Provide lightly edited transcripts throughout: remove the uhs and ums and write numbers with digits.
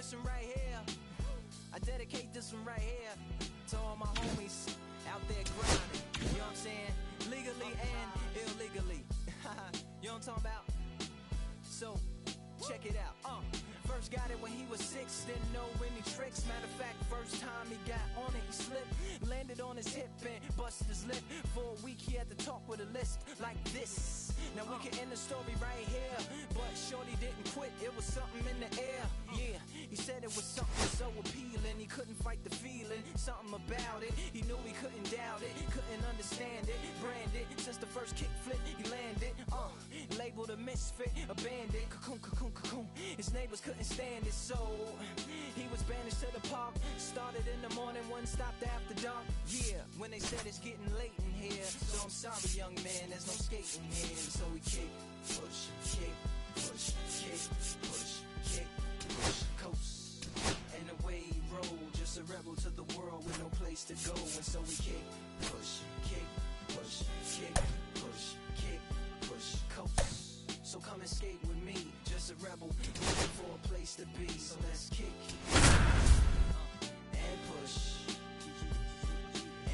this one right here. I dedicate this one right here to all my homies out there grinding. You know what I'm saying? Legally and illegally. You know what I'm talking about? So, check it out. First got it when he was 6, didn't know any tricks. Matter of fact, first time he got on it, he slipped. Landed on his hip and busted his lip. For a week he had to talk with a list like this. Now we can end the story right here, but shorty didn't quit, it was something in the air. Yeah, he said it was something so appealing, he couldn't fight the feeling, something about it. He knew he couldn't doubt it, couldn't understand it. Branded, since the first kick flip he landed. Labeled a misfit, a bandit. Cocoon, cocoon, cocoon. His neighbors couldn't stand it, so he was banished to the park. Started in the morning, one stopped after dark. Yeah, when they said it's getting late in here, so I'm sorry, young man, there's no skating here. So we kick, push, kick, push, kick, push, kick, push, coast. And the way he rolled, just a rebel to the world with no place to go. And so we kick, push, kick, push, kick, push, kick, push, coast. So come and skate with me, just a rebel looking for a place to be. So let's kick and push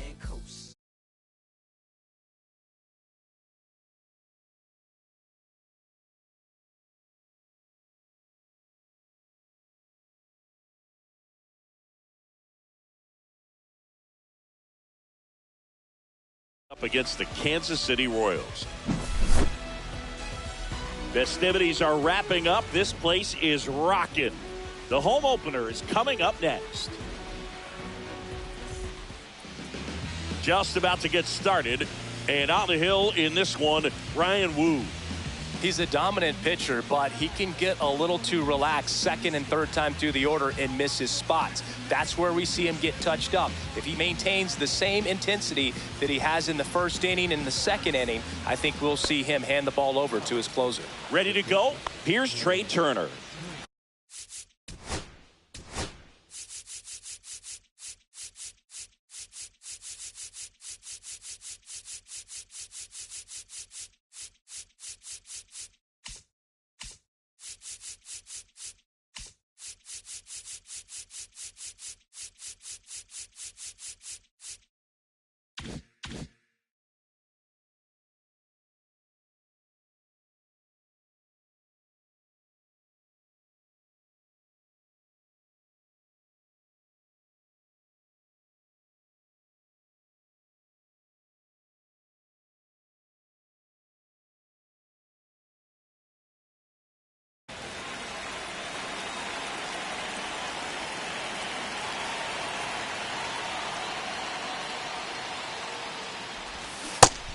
and coast. Up against the Kansas City Royals. Festivities are wrapping up. This place is rocking. The home opener is coming up next. Just about to get started. And on the hill in this one, Ryan Wu. He's a dominant pitcher, but he can get a little too relaxed second and third time through the order and miss his spots. That's where we see him get touched up. If he maintains the same intensity that he has in the first inning and the second inning, I think we'll see him hand the ball over to his closer. Ready to go? Here's Trey Turner.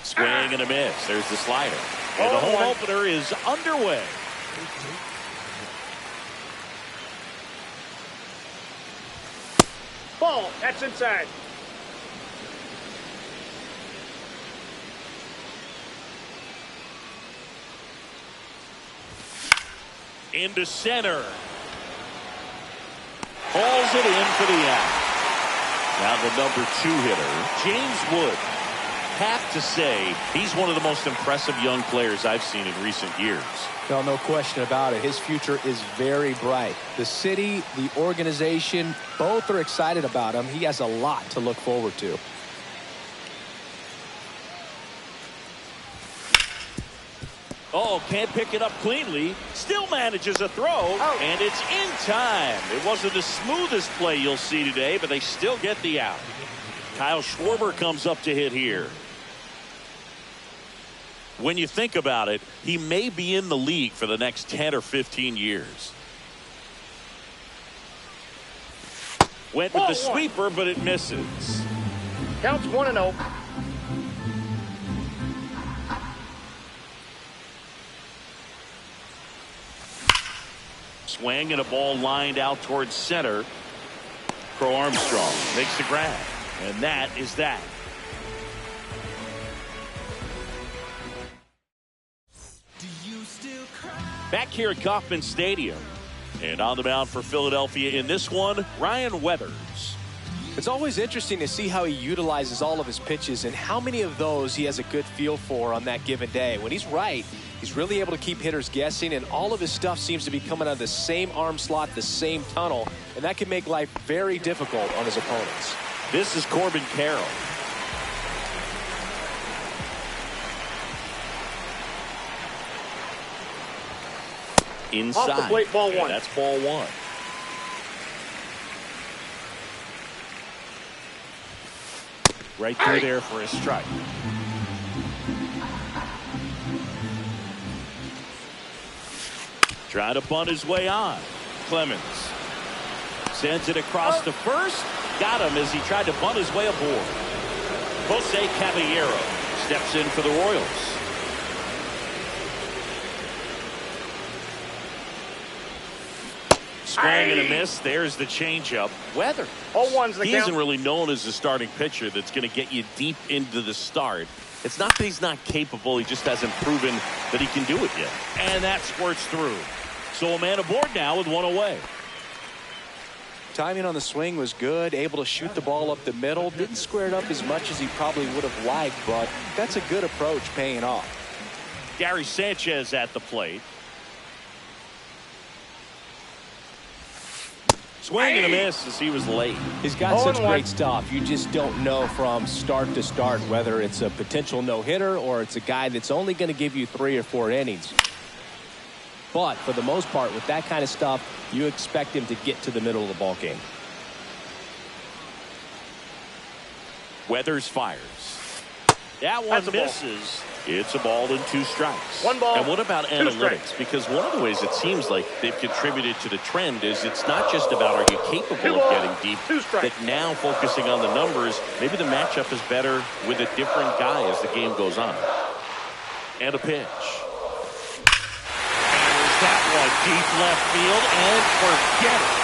Swing and a miss. There's the slider. And the home opener is underway. Ball. That's inside. Into center. Hauls it in for the out. Now the number 2 hitter, James Wood. Have to say he's one of the most impressive young players I've seen in recent years. Well, no question about it. His future is very bright. The city, the organization, both are excited about him. He has a lot to look forward to. Oh, can't pick it up cleanly. Still manages a throw, and it's in time. It wasn't the smoothest play you'll see today, but they still get the out. Kyle Schwarber comes up to hit here. When you think about it, he may be in the league for the next 10 or 15 years. Went with the sweeper, but it misses. Counts 1-0. Swing and a ball lined out towards center. Crow Armstrong makes the grab. And that is that. Back here at Kauffman Stadium. And on the mound for Philadelphia in this one, Ryan Weathers. It's always interesting to see how he utilizes all of his pitches and how many of those he has a good feel for on that given day. When he's right, he's really able to keep hitters guessing, and all of his stuff seems to be coming out of the same arm slot, the same tunnel, and that can make life very difficult on his opponents. This is Corbin Carroll. Inside. Off the plate, ball one. That's ball one. Right through there for a strike. Trying to bunt his way on. Clemens sends it across to first. Got him as he tried to bunt his way aboard. Jose Caballero steps in for the Royals. Swing and a miss. There's the changeup. Weather. 0-1's the He count. isn't really known as a starting pitcher that's going to get you deep into the start. It's not that he's not capable. He just hasn't proven that he can do it yet. And that squirts through. So a man aboard now with one away. Timing on the swing was good, able to shoot the ball up the middle. Didn't square it up as much as he probably would have liked, but that's a good approach paying off. Gary Sanchez at the plate. Swing and a miss as he was late. He's got such 0-1. great stuff. You just don't know from start to start whether it's a potential no-hitter or it's a guy that's only going to give you 3 or 4 innings. But for the most part, with that kind of stuff, you expect him to get to the middle of the ball game. Weathers fires. That one That's a ball. misses. It's a ball and 2 strikes. 1 ball. And what about 2 analytics? strikes. Because one of the ways it seems like they've contributed to the trend is it's not just about are you 2 capable of balls, getting deep, 2 strikes. but now focusing on the numbers, maybe the matchup is better with a different guy as the game goes on. And a pitch. There's that one deep left field, and forget it.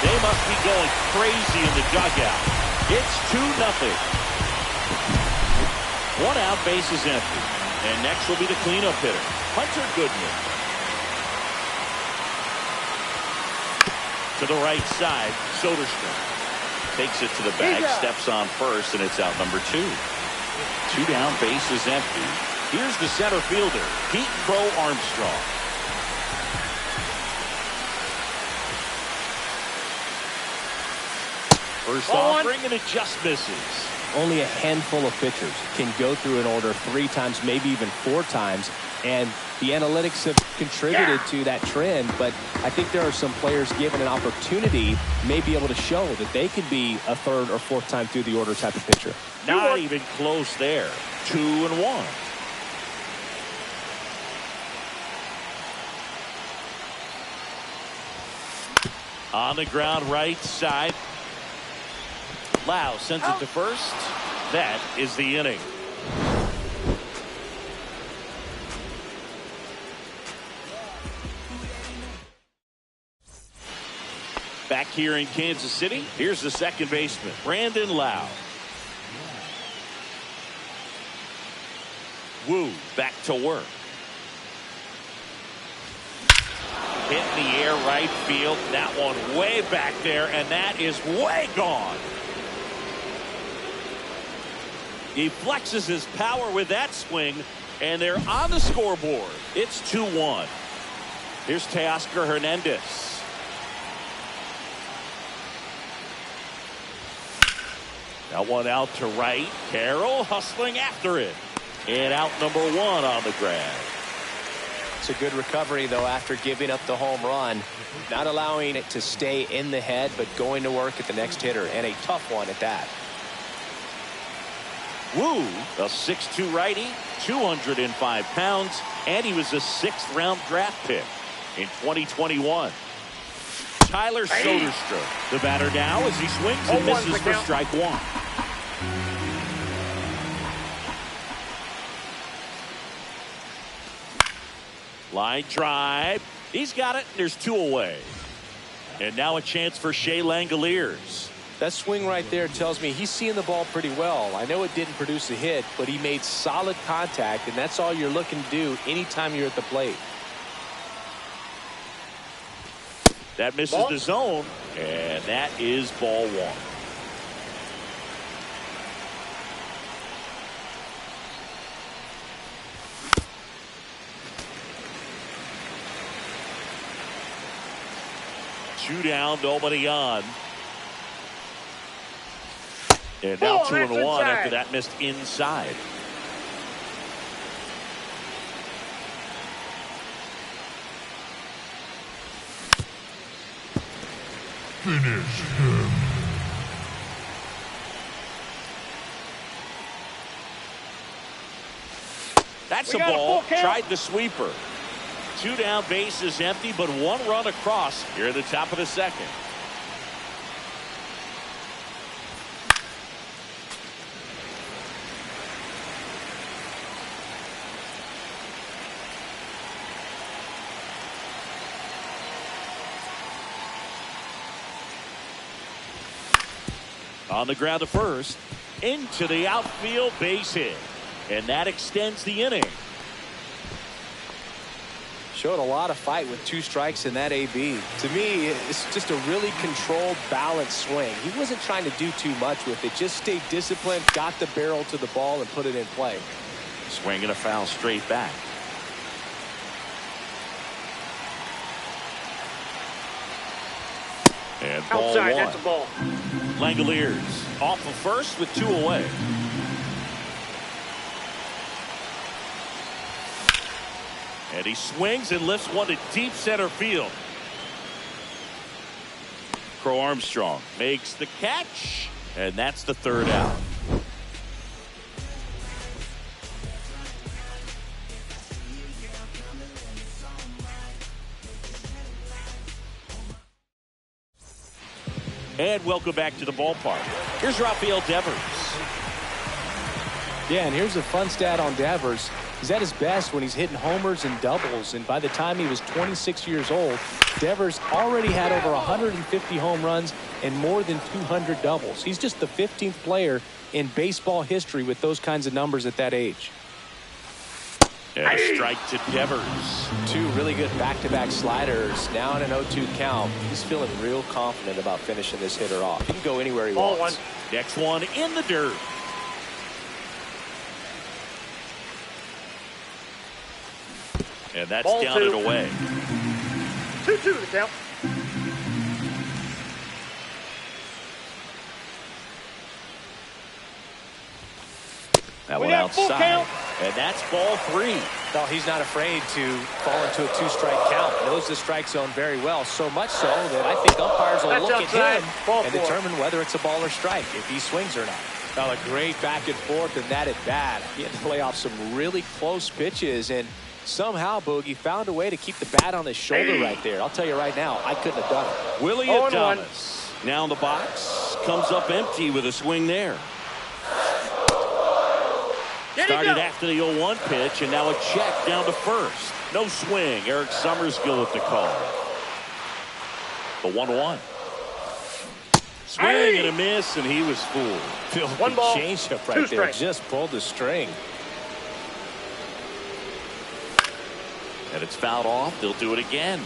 They must be going crazy in the dugout. It's 2-0. 1 out, base is empty. And next will be the cleanup hitter, Hunter Goodman. To the right side, Soderstrom takes it to the bag, steps on first, and it's out number 2. 2 down, base is empty. Here's the center fielder, Pete Crow Armstrong. First offering, and it just misses. Only a handful of pitchers can go through an order 3 times, maybe even 4 times, and the analytics have contributed to that trend, but I think there are some players given an opportunity may be able to show that they could be a 3rd or 4th time through the order type of pitcher. Not even close there. 2-1. On the ground right side. Lau sends it to first. That is the inning. Back here in Kansas City, here's the second baseman, Brandon Lau. Wu back to work. Hit in the air right field. That one way back there, and that is way gone. He flexes his power with that swing, and they're on the scoreboard. It's 2-1. Here's Teoscar Hernandez. That one out to right. Carroll hustling after it. And out number 1 on the grab. It's a good recovery, though, after giving up the home run. Not allowing it to stay in the head, but going to work at the next hitter, and a tough one at that. Wu, a 6'2 righty, 205 pounds, and he was a 6th-round draft pick in 2021. Tyler Soderstrom, the batter now as he swings and misses for strike 1. Line drive. He's got it. There's 2 away. And now a chance for Shea Langoliers. That swing right there tells me he's seeing the ball pretty well. I know it didn't produce a hit, but he made solid contact, and that's all you're looking to do anytime you're at the plate. That misses the zone, and that is ball one. Two down, nobody on. And now 2-1 after that missed inside. Finish him. That's a ball. Tried the sweeper. Two down, base is empty, but one run across here at the top of the second. On the ground to first, into the outfield, base hit, and that extends the inning. Showed a lot of fight with 2 strikes in that AB. To me, it's just a really controlled, balanced swing. He wasn't trying to do too much with it. Just stayed disciplined, got the barrel to the ball, and put it in play. Swing and a foul straight back. And ball outside, one. that's a ball. Langoliers off of first with 2 away. And he swings and lifts one to deep center field. Crow Armstrong makes the catch, and that's the 3rd out. And welcome back to the ballpark. Here's Rafael Devers. Yeah, and here's a fun stat on Devers. He's at his best when he's hitting homers and doubles, and by the time he was 26 years old, Devers already had over 150 home runs and more than 200 doubles. He's just the 15th player in baseball history with those kinds of numbers at that age. And a strike to Devers. 2 really good back-to-back sliders. Now in an 0-2 count. He's feeling real confident about finishing this hitter off. He can go anywhere he wants. Next one in the dirt. And that's Ball down 2. and away. 2-2 the count. That We one got full outside. count. And that's ball 3. No, he's not afraid to fall into a 2-strike count. Knows the strike zone very well. So much so that I think umpires will look at him and determine whether it's a ball or strike, if he swings or not. Well, a great back and forth in that at bat. He had to lay off some really close pitches, and somehow Boogie found a way to keep the bat on his shoulder right there. I'll tell you right now, I couldn't have done it. Willie Adames now in the box, comes up empty with a swing there. Started after the 0-1 pitch, and now a check down to first. No swing. Eric Summerskill at the call. The 1-1. Swing and a miss, and he was fooled. One ball, changeup right there. Just pulled the string. And it's fouled off. They'll do it again.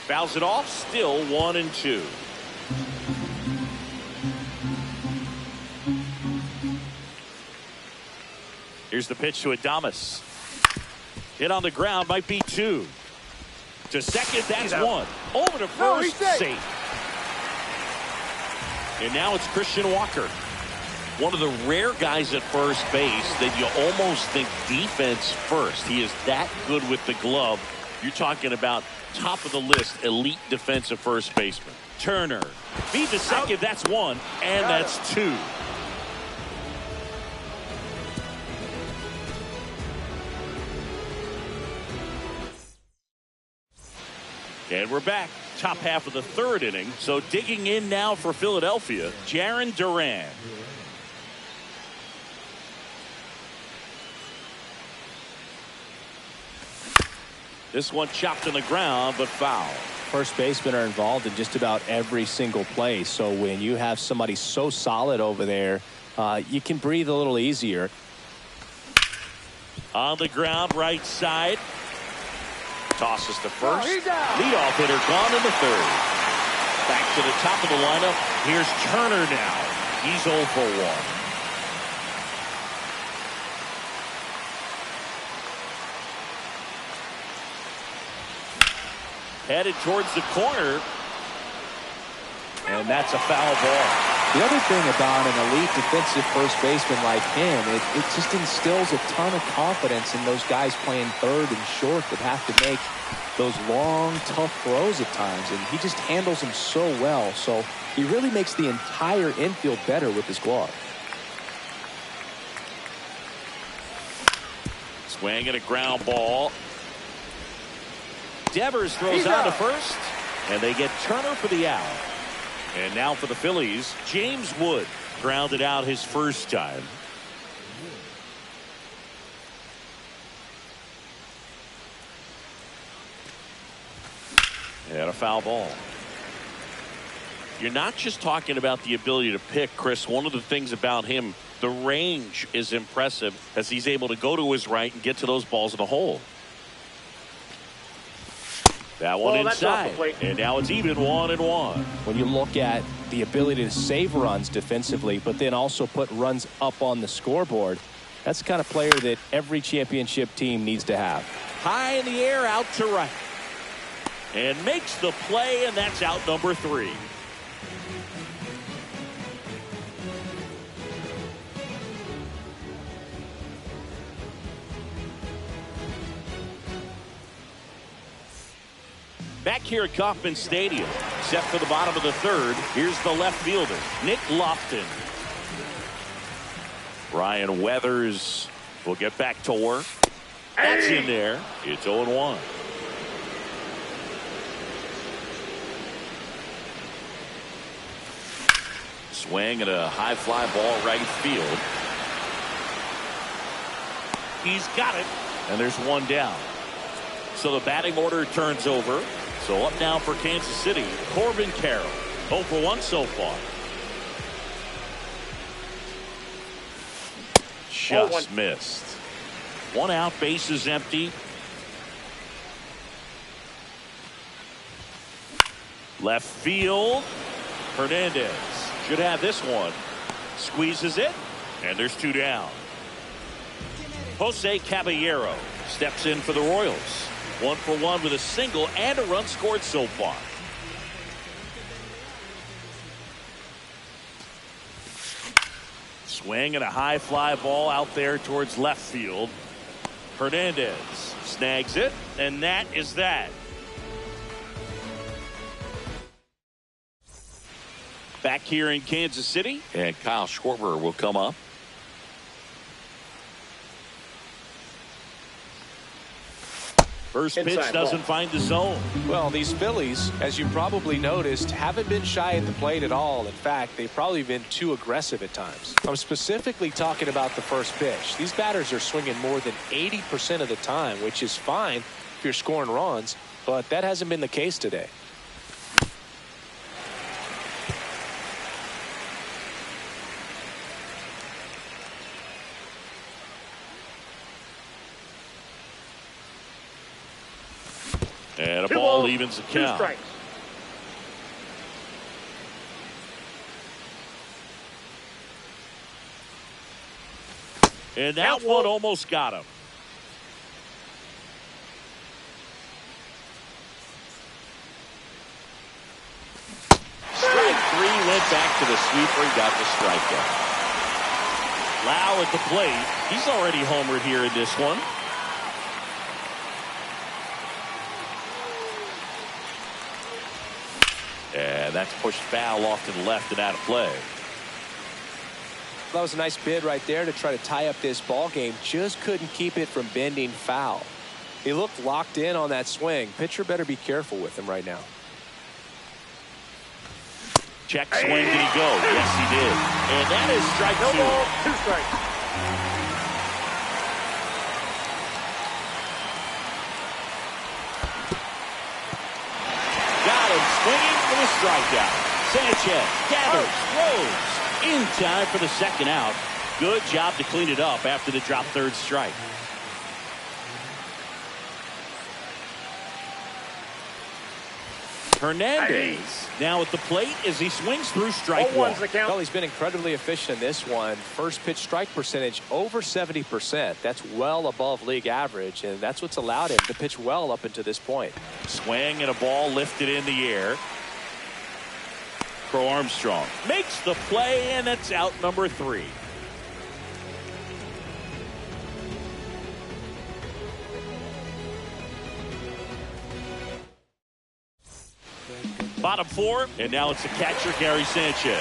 Fouls it off. Still 1-2. Here's the pitch to Adames. Hit on the ground, might be 2. To second, that's 1. Over to first, safe. And now it's Christian Walker. One of the rare guys at first base that you almost think defense first. He is that good with the glove. You're talking about top of the list, elite defensive first baseman. Turner feed to second, that's 1, and that's 2. And we're back, top half of the 3rd inning. So digging in now for Philadelphia, Jarren Duran. This one chopped on the ground, but foul. First basemen are involved in just about every single play. So when you have somebody so solid over there, you can breathe a little easier. On the ground, right side. Tosses to first. Leadoff hitter gone in the third. Back to the top of the lineup. Here's Turner now. He's 0 for 1. Headed towards the corner. And that's a foul ball. The other thing about an elite defensive first baseman like him, it just instills a ton of confidence in those guys playing third and short that have to make those long, tough throws at times. And he just handles them so well. So he really makes the entire infield better with his glove. Swing and a ground ball. Devers throws out to first, and they get Turner for the out. And now for the Phillies, James Wood grounded out his first time. And a foul ball. You're not just talking about the ability to pick, Chris. One of the things about him, the range is impressive as he's able to go to his right and get to those balls in the hole. That one inside, and now it's even 1-1. When you look at the ability to save runs defensively, but then also put runs up on the scoreboard, that's the kind of player that every championship team needs to have. High in the air, out to right. And makes the play, and that's out number 3. Back here at Kauffman Stadium, set for the bottom of the third. Here's the left fielder, Nick Lofton. Ryan Weathers will get back to work. That's in there. It's 0-1. Swing and a high fly ball right field. He's got it, and there's one down. So the batting order turns over. So up now for Kansas City, Corbin Carroll. 0 for 1 so far. Just missed. 1 out, bases empty. Left field. Hernandez should have this one. Squeezes it, and there's 2 down. Jose Caballero steps in for the Royals. 1 for 1 with a single and a run scored so far. Swing and a high fly ball out there towards left field. Hernandez snags it, and that is that. Back here in Kansas City, and Kyle Schwarber will come up. First pitch doesn't find the zone. Well, these Phillies, as you probably noticed, haven't been shy at the plate at all. In fact, they've probably been too aggressive at times. I'm specifically talking about the first pitch. These batters are swinging more than 80% of the time, which is fine if you're scoring runs, but that hasn't been the case today. And a ball evens the count. 2 strikes. And that one almost got him. Strike 3 went back to the sweeper. He got the strikeout. Lau at the plate. He's already homered here in this one. And that's pushed foul off to the left and out of play. That was a nice bid right there to try to tie up this ball game. Just couldn't keep it from bending foul. He looked locked in on that swing. Pitcher better be careful with him right now. Check swing, did he go? Yes, he did. And that is strike 2. Ball, 2 strikes. Got him swinging for the strikeout. Sanchez gathers, throws, in time for the second out. Good job to clean it up after the drop third strike. Hernandez now at the plate as he swings through strike one. Well, he's been incredibly efficient in this one. First pitch strike percentage over 70%. That's well above league average, and that's what's allowed him to pitch well up until this point. Swing and a ball lifted in the air. Crow Armstrong makes the play, and that's out number 3. Bottom 4, and now it's the catcher, Gary Sanchez.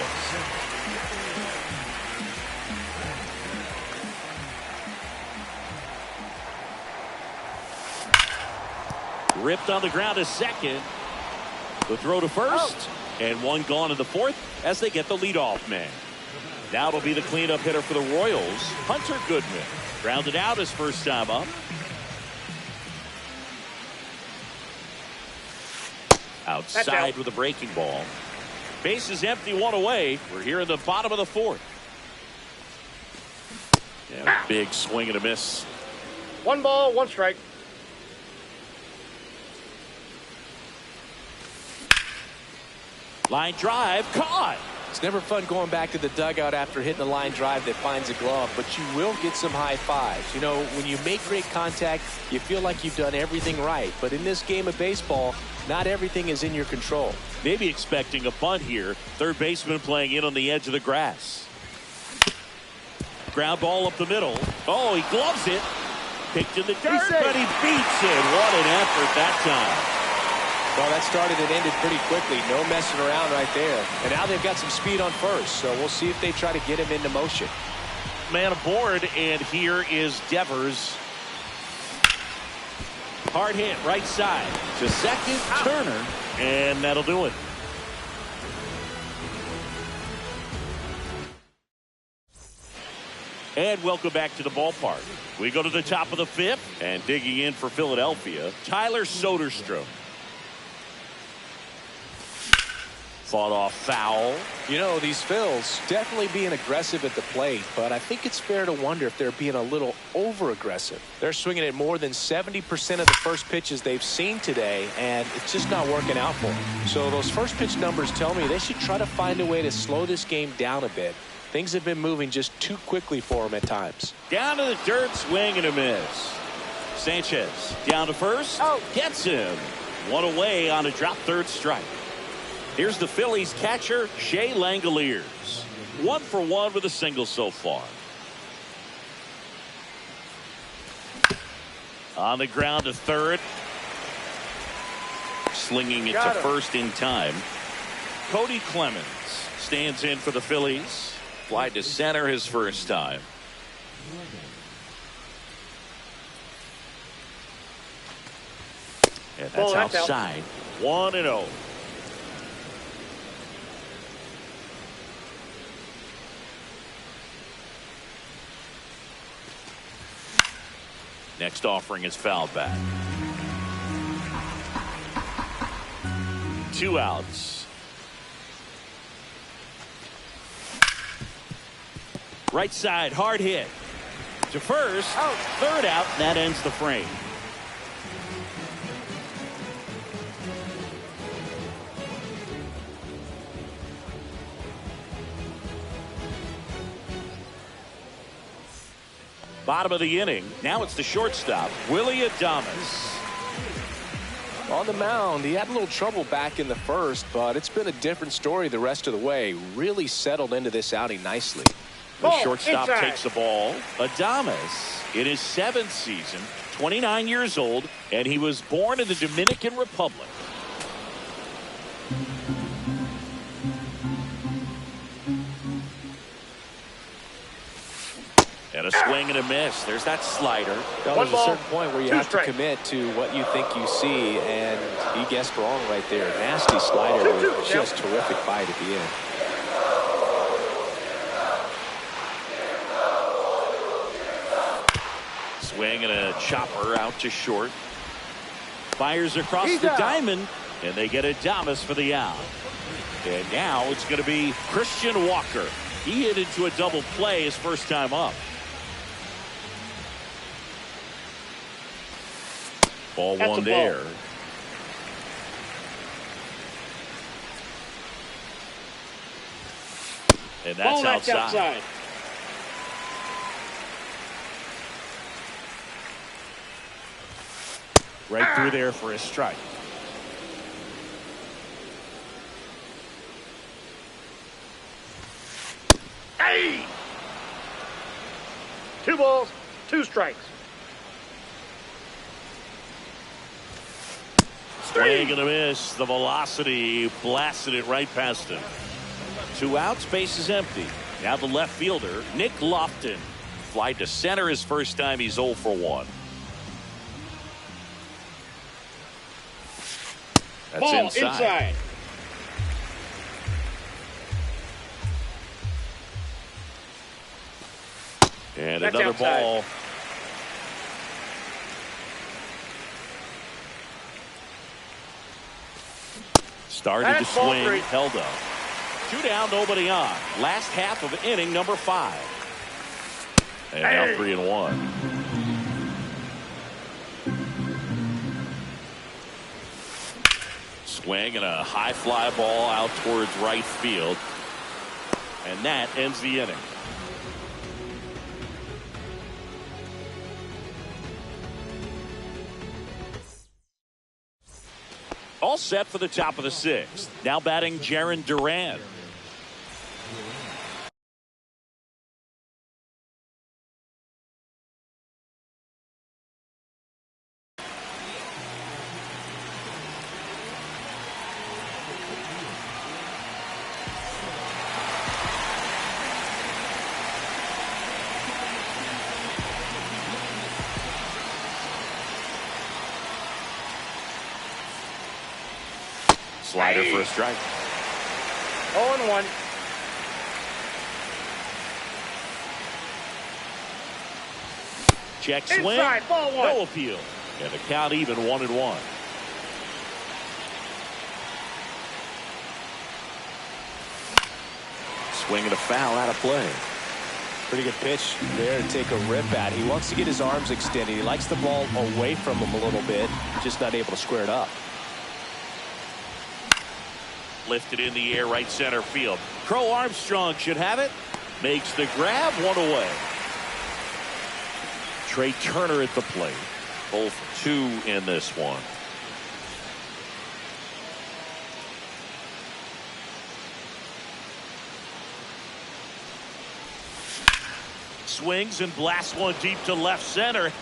Ripped on the ground to second. The throw to first, and one gone in the 4th as they get the leadoff man. Now it'll be the cleanup hitter for the Royals, Hunter Goodman. Grounded out his first time up. Outside with a breaking ball. Base is empty, 1 away. We're here in the bottom of the 4th. And a big swing and a miss. 1 ball, 1 strike. Line drive, caught. It's never fun going back to the dugout after hitting a line drive that finds a glove, but you will get some high fives. You know, when you make great contact, you feel like you've done everything right. But in this game of baseball, not everything is in your control. Maybe expecting a bunt here. Third baseman playing in on the edge of the grass. Ground ball up the middle. Oh, he gloves it. Picked in the dirt, but he beats it. What an effort that time. Well, that started and ended pretty quickly. No messing around right there. And now they've got some speed on first, so we'll see if they try to get him into motion. Man aboard, and here is Devers. Hard hit right side to second. Turner, and that'll do it. And welcome back to the ballpark. We go to the top of the 5th, and digging in for Philadelphia, Tyler Soderstrom. Fought off foul. You know, these Phils definitely being aggressive at the plate, but I think it's fair to wonder if they're being a little over-aggressive. They're swinging at more than 70% of the first pitches they've seen today, and it's just not working out for them. So those first pitch numbers tell me they should try to find a way to slow this game down a bit. Things have been moving just too quickly for them at times. Down to the dirt, swing and a miss. Sanchez down to first. Gets him. 1 away on a drop third strike. Here's the Phillies catcher, Shea Langoliers. 1 for 1 with a single so far. On the ground to third. Slinging it to first in time. Cody Clemens stands in for the Phillies. Fly to center his first time. And that's outside. 1-0. Next offering is fouled back. 2 outs. Right side, hard hit. To first. Third out, and that ends the frame. Bottom of the inning. Now it's the shortstop, Willy Adames. On the mound, he had a little trouble back in the first, but it's been a different story the rest of the way. Really settled into this outing nicely. The shortstop takes the ball. Adames in his 7th season, 29 years old, and he was born in the Dominican Republic. And a swing and a miss. There's that slider. Well, there's a certain point where you have to commit to what you think you see, and he guessed wrong right there. Nasty slider with just terrific bite at the end. Swing and a chopper out to short. Fires across the diamond, and they get Adames for the out. And now it's going to be Christian Walker. He hit into a double play his first time up. Ball That's one a ball. there. And that's outside. Right through there for a strike. Hey! 2 balls, 2 strikes. Swing and a miss. The velocity blasted it right past him. 2 outs, base is empty. Now the left fielder, Nick Lofton. Fly to center his first time. He's 0 for 1. That's Ball inside. And That's another outside. ball. Started to That's ball swing, 3. held up. 2 down, nobody on. Last half of inning number 5. And now 3-1. Swing and a high fly ball out towards right field. And that ends the inning. All set for the top of the 6th. Now batting Jarren Duran. Slider for a strike. 0-1. Check swing. Inside, ball 1. No appeal. And the count even 1-1. Swing and a foul out of play. Pretty good pitch there to take a rip at. He wants to get his arms extended. He likes the ball away from him a little bit. Just not able to square it up. Lifted in the air, right center field. Crow Armstrong should have it. Makes the grab, 1 away. Trey Turner at the plate. Both 2 in this one. Swings and blasts one deep to left center.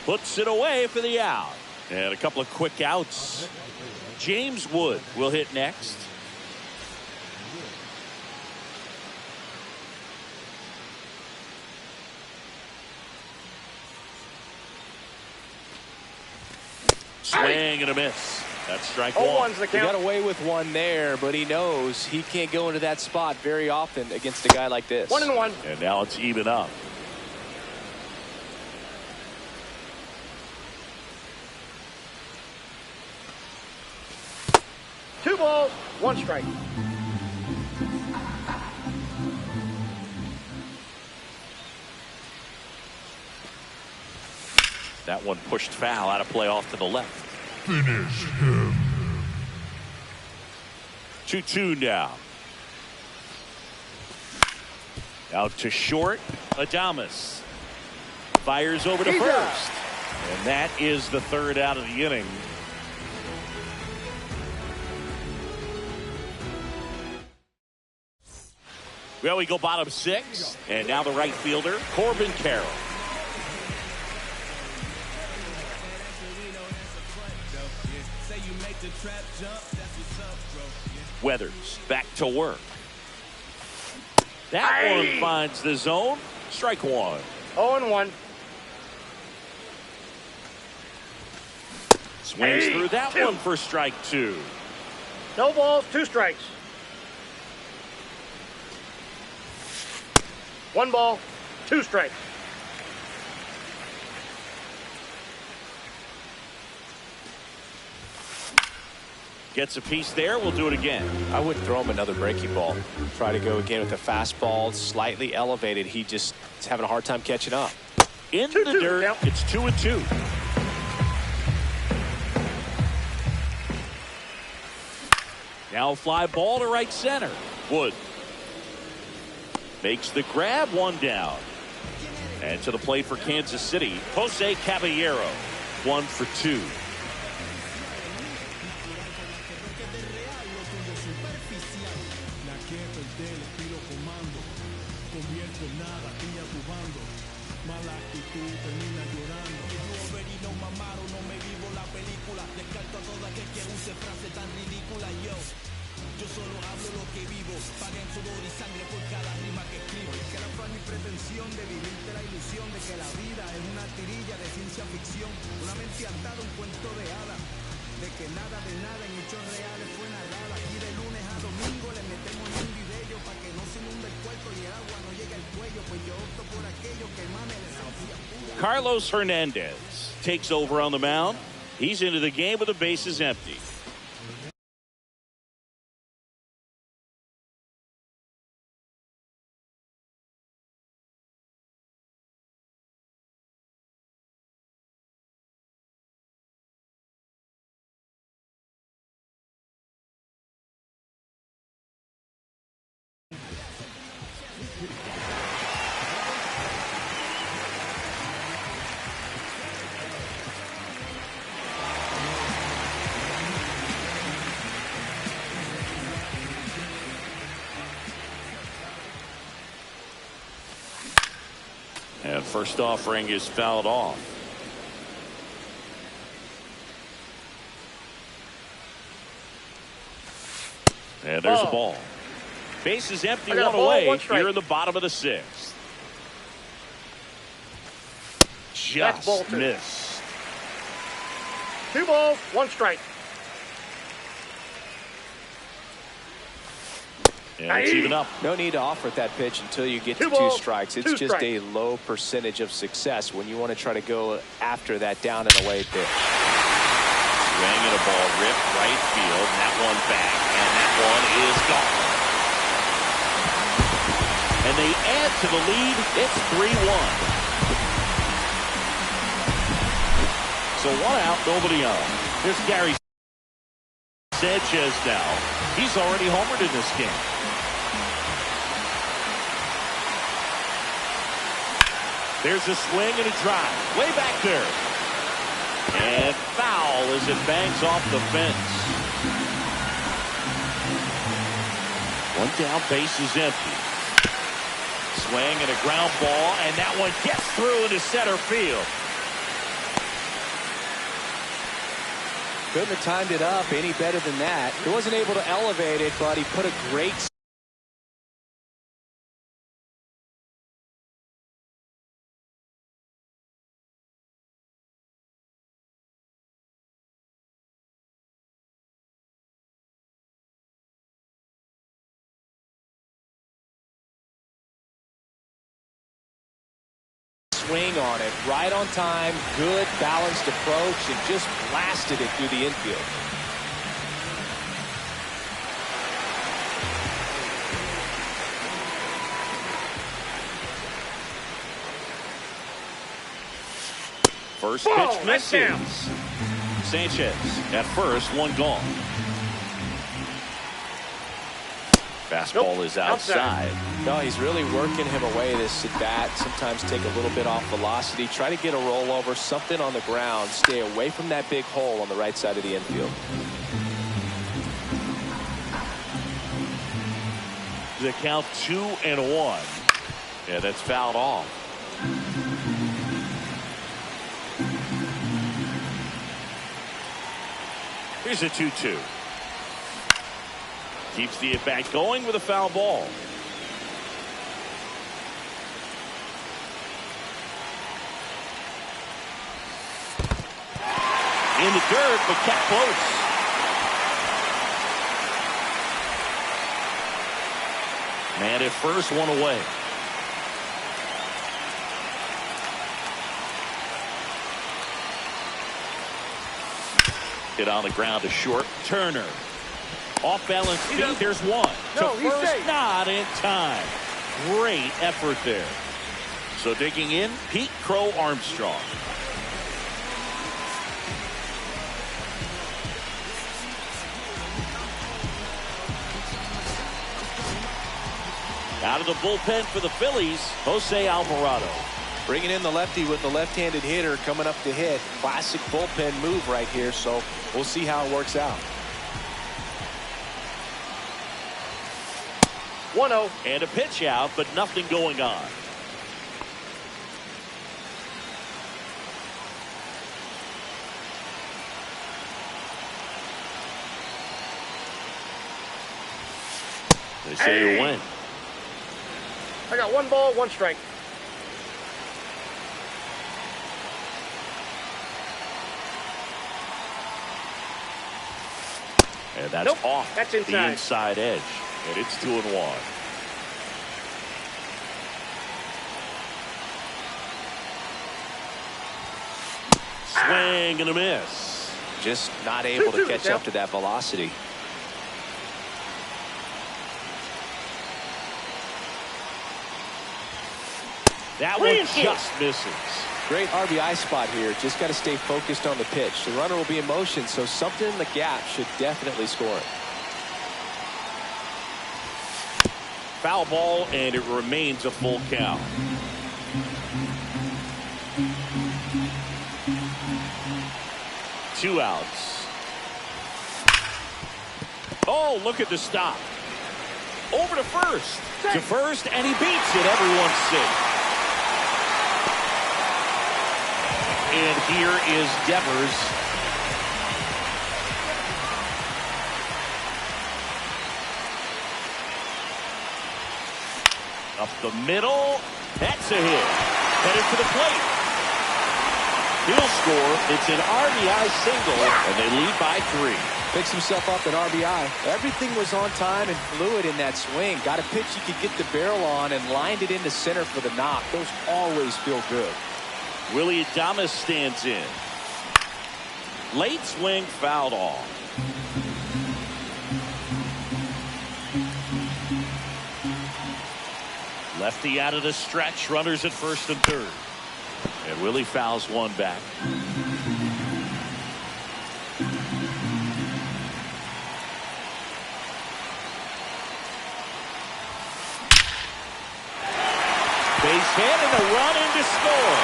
Puts it away for the out. And a couple of quick outs. James Wood will hit next. Swing and a miss. That's strike 1. 0-1's the He count. got away with one there, but he knows he can't go into that spot very often against a guy like this. 1-1. And now it's even up. Two balls, 1 strike. That one pushed foul out of play off to the left. Finish him. 2-2 now. Out to short. Adames fires over to He's first. out. And that is the 3rd out of the inning. Well, we go bottom 6. And now the right fielder, Corbin Carroll. Weathers back to work. That one finds the zone. Strike 1. 0-1. Swings through that one for strike 2. No balls, 2 strikes. 1 ball, 2 strikes. Gets a piece there. We'll do it again. I wouldn't throw him another breaking ball. Try to go again with a fastball, slightly elevated. He just is having a hard time catching up. In the dirt, yep. it's 2-2. Now a fly ball to right center. Wood makes the grab, one down. And to the plate for Kansas City, Jose Caballero, 1 for 2. Carlos Hernandez takes over on the mound. He's into the game with the bases empty. And first offering is fouled off. And there's a ball. Base is empty, one away here in the bottom of the 6th. Just missed. 2 balls, 1 strike. And it's even up. No need to offer that pitch until you get to 2 strikes. It's just a low percentage of success when you want to try to go after that down and away pitch. Swing and a ball ripped right field. And that one back. And that one is gone. And they add to the lead. It's 3-1. So 1 out, nobody on. Here's Gary Sanchez now. He's already homered in this game. There's a swing and a drive. Way back there. And foul as it bangs off the fence. 1 down, base is empty. Swing and a ground ball, and that one gets through into center field. Couldn't have timed it up any better than that. He wasn't able to elevate it, but he put a great swing on it, right on time, good balanced approach, and just blasted it through the infield. First pitch misses. Sanchez at first, 1 gone. Fastball is outside. No, he's really working him away this at bat. Sometimes take a little bit off velocity. Try to get a rollover, something on the ground. Stay away from that big hole on the right side of the infield. The count 2-1. Yeah, that's fouled off. Here's a 2-2. Keeps the at-bat going with a foul ball. In the dirt, but kept close. Man at first, 1 away. Hit on the ground to short. Turner Off balance feet. There's one. No, to he's first, safe. not in time. Great effort there. So digging in, Pete Crow Armstrong. Out of the bullpen for the Phillies, Jose Alvarado. Bringing in the lefty with the left-handed hitter coming up to hit. Classic bullpen move right here, so we'll see how it works out. 1-0. And a pitch out, but nothing going on. They say you win. I got 1 ball, 1 strike. And that's Nope, off that's the inside. inside edge. And it's 2-1. Swing and a miss. Just not able to 2-2, catch up to that velocity. That one just misses. Great RBI spot here. Just got to stay focused on the pitch. The runner will be in motion, so something in the gap should definitely score it. Foul ball, and it remains a full count. Two outs. Oh, look at the stop. Over to first. To first, and he beats it. Everyone's safe. And here is Devers. Up the middle. That's a hit. Headed to the plate. He'll score. It's an RBI single, and they lead by 3. Picks himself up an RBI. Everything was on time and fluid in that swing. Got a pitch he could get the barrel on and lined it into center for the knock. Those always feel good. Willie Adames stands in. Late swing fouled off. Lefty out of the stretch. Runners at first and third. And Willie fouls one back. Base hit and a run in to score.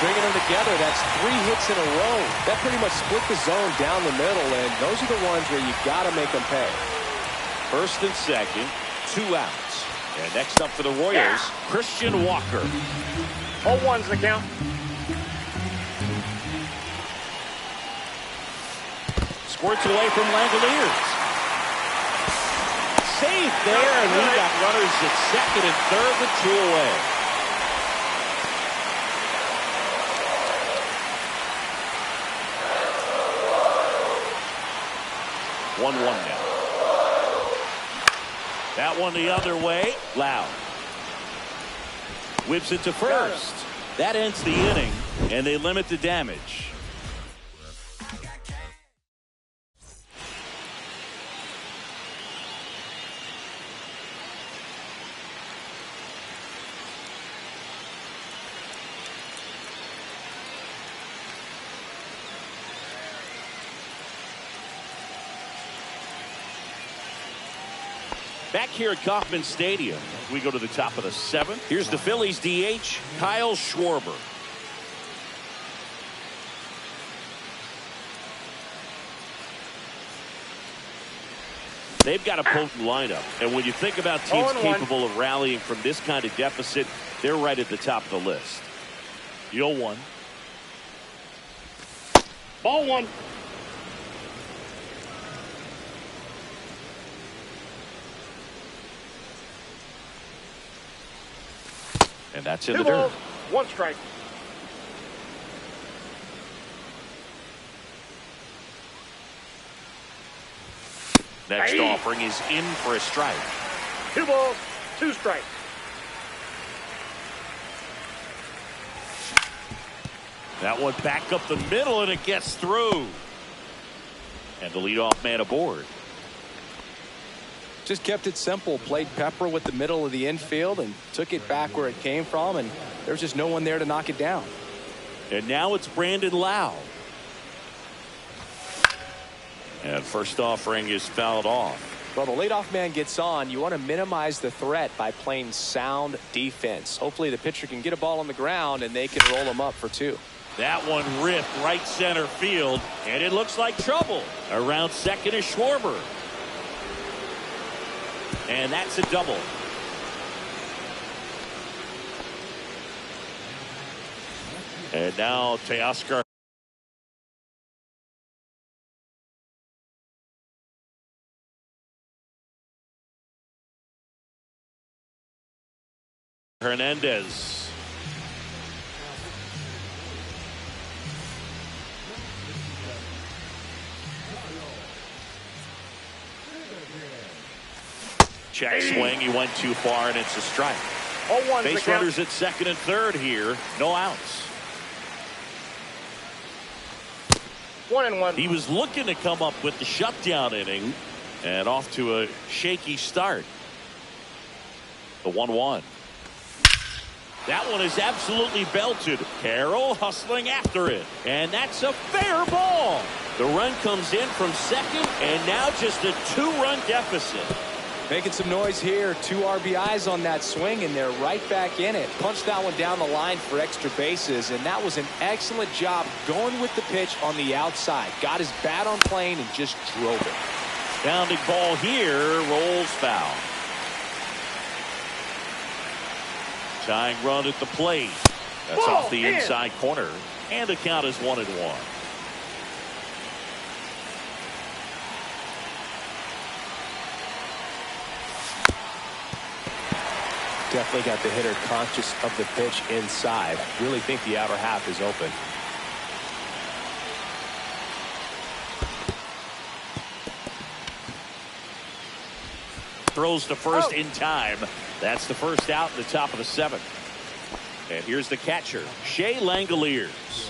Stringing them together, that's 3 hits in a row. That pretty much split the zone down the middle, and those are the ones where you got to make them pay. First and second, 2 outs. And next up for the Royals, Christian Walker. 0-1's the count. Squirts away from Langoliers. Safe there, and we got runners at second and third with 2 away. One now. That one the other way. Loud. Whips it to first. That ends the inning, and they limit the damage. Back here at Kauffman Stadium, we go to the top of the 7th. Here's the Phillies DH, Kyle Schwarber. They've got a potent lineup, and when you think about teams capable of rallying from this kind of deficit, they're right at the top of the list. 0-1. Ball 1. And that's in 2 the dirt. balls, 1 strike. Next offering is in for a strike. 2 balls, 2 strikes. That one back up the middle, and it gets through. And the leadoff man aboard. Just kept it simple, played pepper with the middle of the infield and took it back where it came from, and there's just no one there to knock it down. And now it's Brandon Lowe. And first offering is fouled off. Well, the leadoff man gets on. You want to minimize the threat by playing sound defense. Hopefully the pitcher can get a ball on the ground and they can roll him up for 2. That one ripped right center field, and it looks like trouble. Around second is Schwarber. And that's a double. And now Teoscar Hernandez. Check swing. He went too far, and it's a strike. 0-1 Base runners at second and third here. No outs. 1-1. He was looking to come up with the shutdown inning, and off to a shaky start. The 1-1. That one is absolutely belted. Carroll hustling after it. And that's a fair ball. The run comes in from second, and now just a 2-run deficit. Making some noise here. 2 RBIs on that swing, and they're right back in it. Punched that one down the line for extra bases, and that was an excellent job going with the pitch on the outside. Got his bat on plane and just drove it. Pounding ball here, rolls foul. Tying run at the plate. That's Ball off the in. inside corner, and the count is 1-1. Definitely got the hitter conscious of the pitch inside. Really think the outer half is open. Throws to first in time. That's the first out in the top of the 7th. And here's the catcher, Shea Langoliers.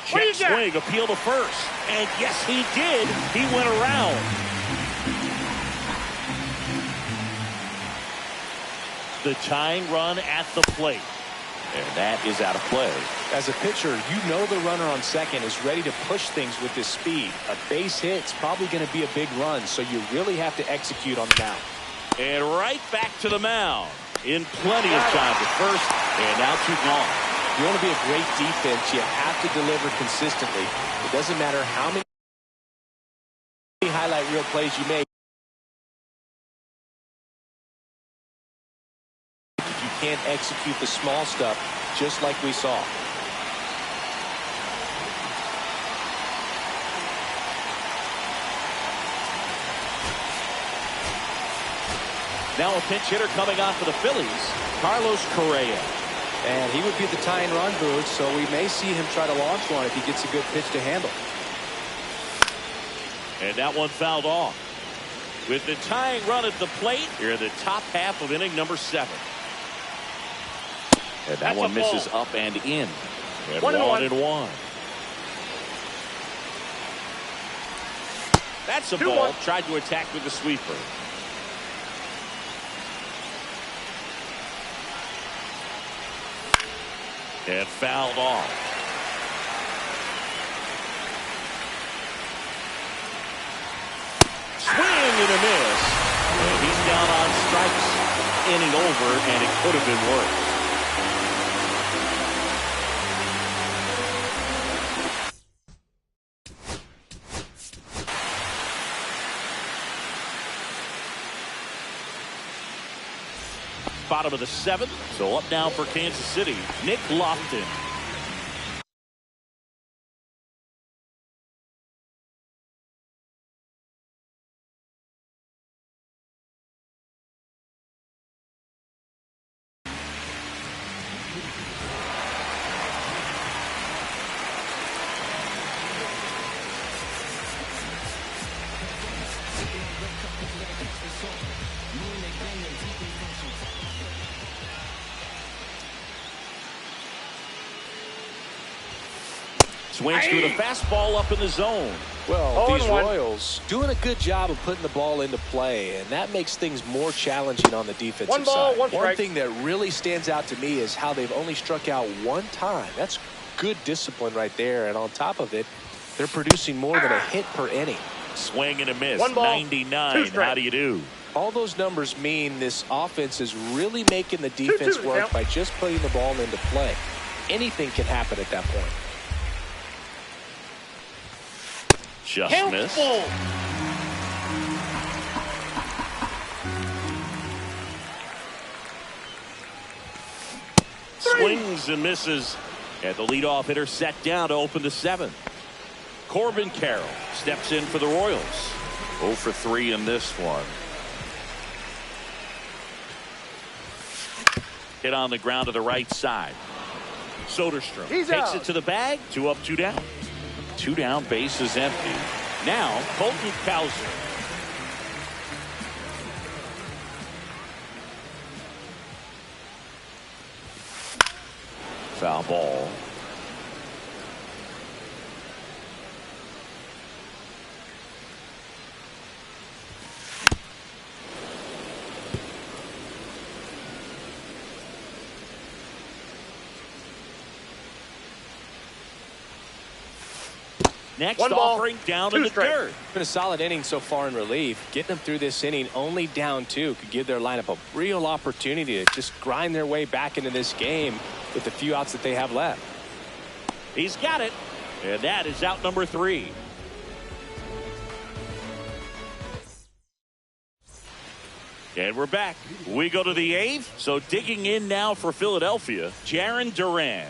Check swing, appeal to first. And yes, he did. He went around. The tying run at the plate. And that is out of play. As a pitcher, you know the runner on second is ready to push things with his speed. A base hit's probably going to be a big run, so you really have to execute on the mound. And right back to the mound. In plenty of time to first, and now 2 gone. You want to be a great defense, you have to deliver consistently. It doesn't matter how many highlight reel plays you make. If you can't execute the small stuff, just like we saw. Now a pinch hitter coming on for the Phillies, Carlos Correa. And he would be the tying run boost, so we may see him try to launch one if he gets a good pitch to handle. And that one fouled off. With the tying run at the plate, here in the top half of inning number 7. And that one misses up and in. And 1-1. That's a ball. Tried to attack with the sweeper. And fouled off. Swing and a miss. And he's down on strikes. Inning over, and it could have been worse. Bottom of the 7th. So up now for Kansas City, Nick Lofton. Swings through the fastball up in the zone. Well, these 0-1. Royals doing a good job of putting the ball into play, and that makes things more challenging on the defensive One ball, side. one strike. One thing that really stands out to me is how they've only struck out one time. That's good discipline right there, and on top of it, they're producing more than a hit per inning. Swing and a miss. One ball, 99. two strikes. How do you do? All those numbers mean this offense is really making the defense 2-2 work count. by just putting the ball into play. Anything can happen at that point. Just Count missed. full. Swings and misses. And the leadoff hitter set down to open the seventh. Corbin Carroll steps in for the Royals. 0 for 3 in this one. Hit on the ground to the right side. Soderstrom He's takes out. it to the bag. 2 up, 2 down. 2 down, base is empty. Now, Colton Cowser. Foul ball. Next One ball, offering down 2 in the strikes. dirt. Been a solid inning so far in relief. Getting them through this inning only down 2 could give their lineup a real opportunity to just grind their way back into this game with the few outs that they have left. He's got it. And that is out number 3. And we're back. We go to the 8th. So digging in now for Philadelphia, Jarren Duran.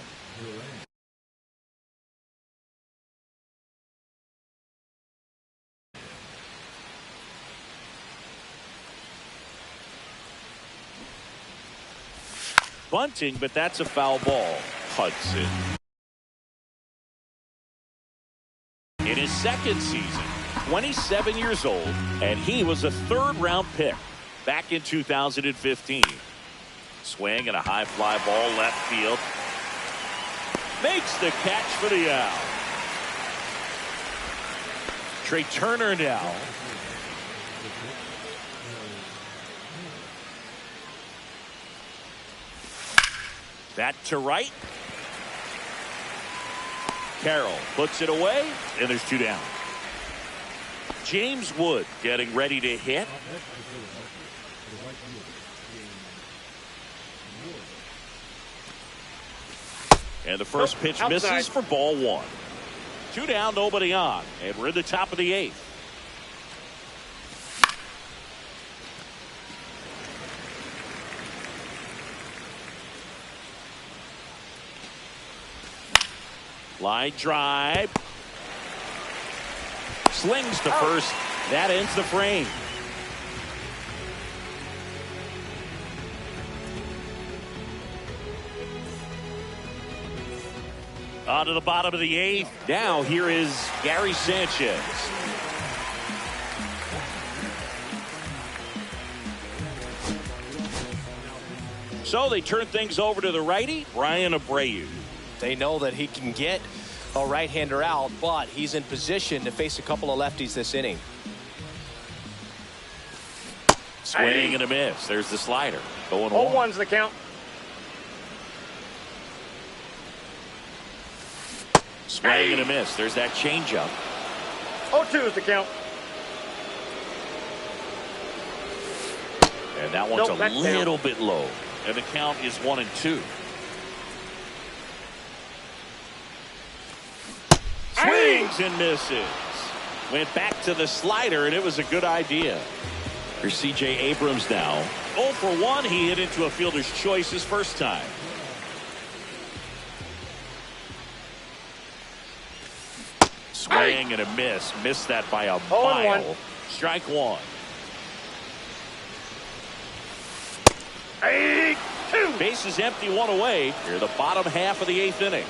Bunting, but that's a foul ball. Hudson. In his second season, 27 years old, and he was a 3rd-round pick back in 2015. Swing and a high fly ball left field. Makes the catch for the out. Trey Turner now. That to right. Carroll puts it away, and there's 2 down. James Wood getting ready to hit. And the first pitch outside. misses for ball 1. 2 down, nobody on, and we're in the top of the 8th. Line drive. Slings to first. That ends the frame. On to the bottom of the 8th. Now here is Gary Sanchez. So they turn things over to the righty, Ryan Abreu. They know that he can get a right-hander out, but he's in position to face a couple of lefties this inning. Swing and a miss. There's the slider. Going 0-1's the count. Swing and a miss. There's that changeup. 0-2's the count. And that one's Nope, a that's little bit low. And the count is 1-2. Swings and misses. Went back to the slider, and it was a good idea. Here's C.J. Abrams now. 0 for 1. He hit into a fielder's choice his first time. Swing and a miss. Missed that by a 0-1. mile. Strike 1. 8-2. Base is empty, 1 away. Here the bottom half of the 8th inning.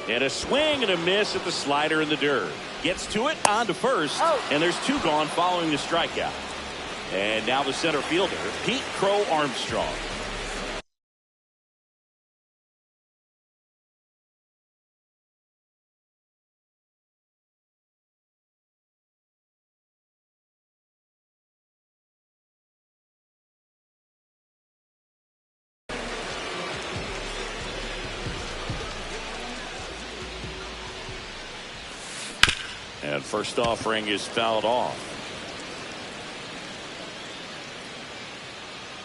And a swing and a miss at the slider in the dirt. Gets to it, on to first, and there's 2 gone following the strikeout. And now the center fielder, Pete Crow Armstrong. That first offering is fouled off.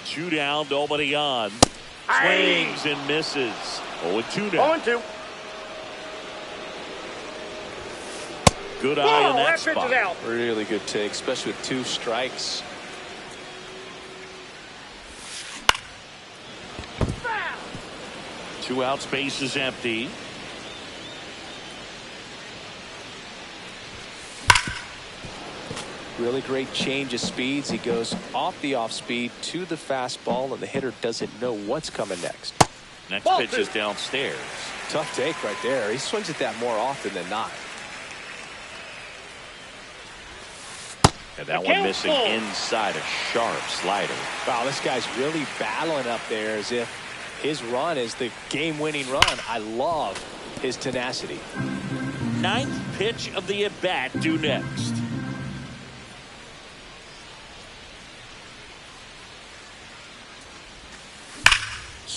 2 down, nobody on. Swings and misses. 0-2 now. 0-2. Good eye in that pitch spot. is out. Really good take, especially with 2 strikes. Foul. 2 outs, base is empty. Really great change of speeds. He goes off the off speed to the fastball, and the hitter doesn't know what's coming next. Next Ball pitch 2. is downstairs. Tough take right there. He swings at that more often than not. And that The one count missing full. inside a sharp slider. Wow, this guy's really battling up there as if his run is the game-winning run. I love his tenacity. 9th pitch of the at-bat due next.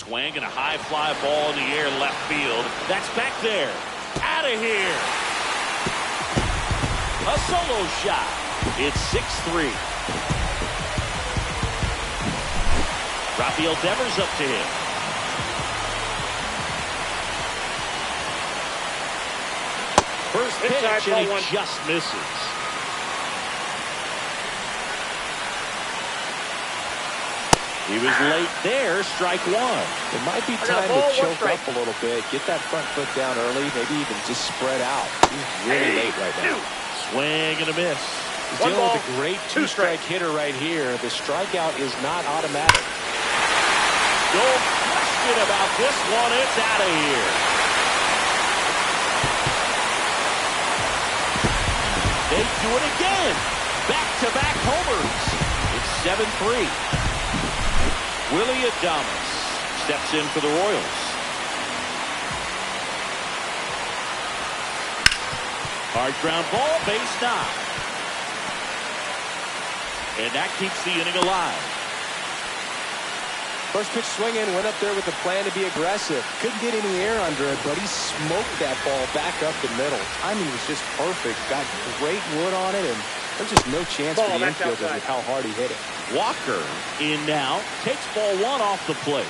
Swing and a high fly ball in the air left field. That's back there. Out of here. A solo shot. It's 6-3. Rafael Devers up to him. First pitch Inside, and ball 1. he just misses. He was late there, strike 1. It might be got a time to ball, 1 choke strike. up a little bit, get that front foot down early, maybe even just spread out. He's really late right now. Swing and a miss. He's 1 dealing ball, with a great 2 2-strike strikes. hitter right here. The strikeout is not automatic. No question about this one. It's out of here. They do it again. Back-to-back homers. It's 7-3. Willie Adames steps in for the Royals. Hard ground ball, base knock. And that keeps the inning alive. First pitch swinging, went up there with the plan to be aggressive. Couldn't get any air under it, but he smoked that ball back up the middle. Timing was just perfect. Got great wood on it, and there's just no chance Ball for the back infielders outside. with how hard he hit it. Walker in now, takes ball 1 off the plate.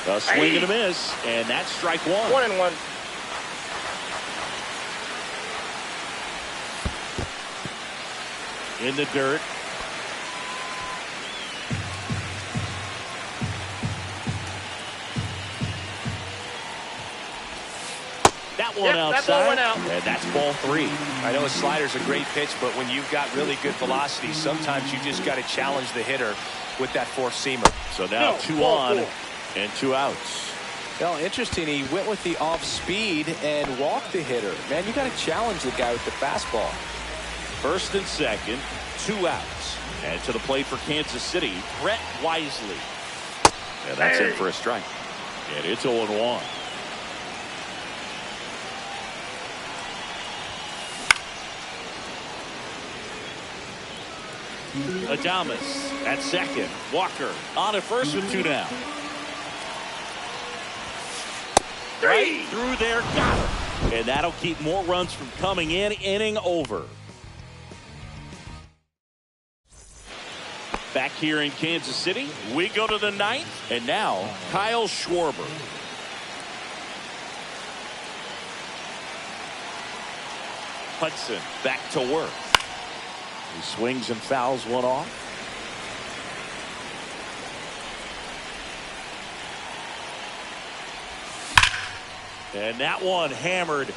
A swing and a miss, and that's strike 1. 1-1. In the dirt. That one Yep, that outside. ball went out. And that's ball 3. I know a slider's a great pitch, but when you've got really good velocity, sometimes you just got to challenge the hitter with that four-seamer. So now No, 2 ball on 4. and 2 outs. Well, interesting. He went with the off-speed and walked the hitter. Man, you got to challenge the guy with the fastball. First and second, 2 outs. And to the plate for Kansas City, Brett Wisely. And that's in for a strike. And it's 0-1. Adames at second. Walker on at first with 2 down. Right through there, got him. And that'll keep more runs from coming in. Inning over. Back here in Kansas City, we go to the 9th, and now Kyle Schwarber. Hudson back to work. He swings and fouls one off. And that one hammered.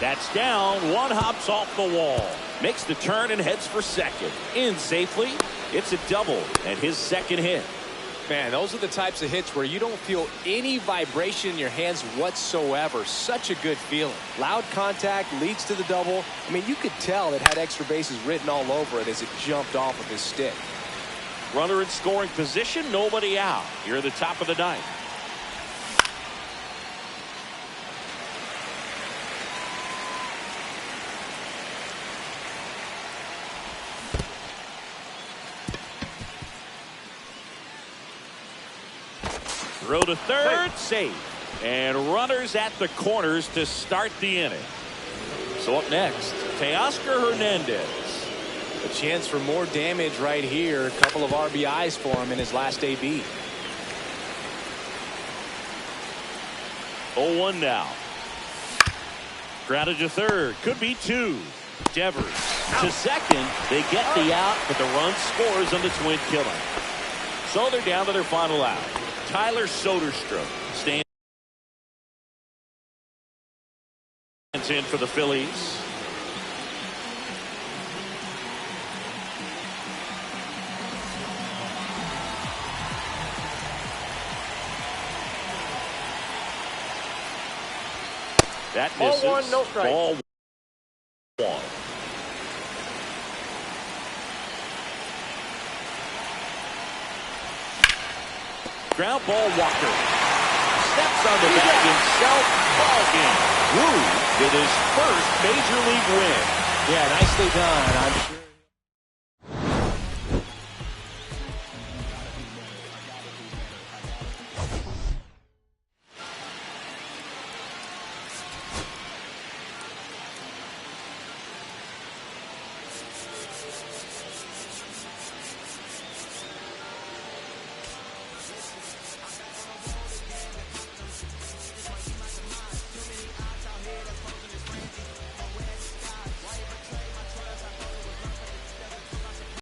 That's down. One hops off the wall. Makes the turn and heads for second. In safely. It's a double and his second hit. Man, those are the types of hits where you don't feel any vibration in your hands whatsoever. Such a good feeling. Loud contact leads to the double. I mean, you could tell it had extra bases written all over it as it jumped off of his stick. Runner in scoring position, nobody out. Here at the top of the 9th. Throw to third, save. And runners at the corners to start the inning. So up next, Teoscar Hernandez. A chance for more damage right here. A couple of RBIs for him in his last AB. 0-1 now. Grounded to third. Could be two. Devers to second. They get the out, but the run scores on the Twin killing. So they're down to their final out. Tyler Soderstrom stands in for the Phillies. That misses. Ball one, no strike. Ball one. Ground ball, Walker. Steps on the back himself. Ball game. Woo with his first major league win. Yeah, nicely done. I'm sure.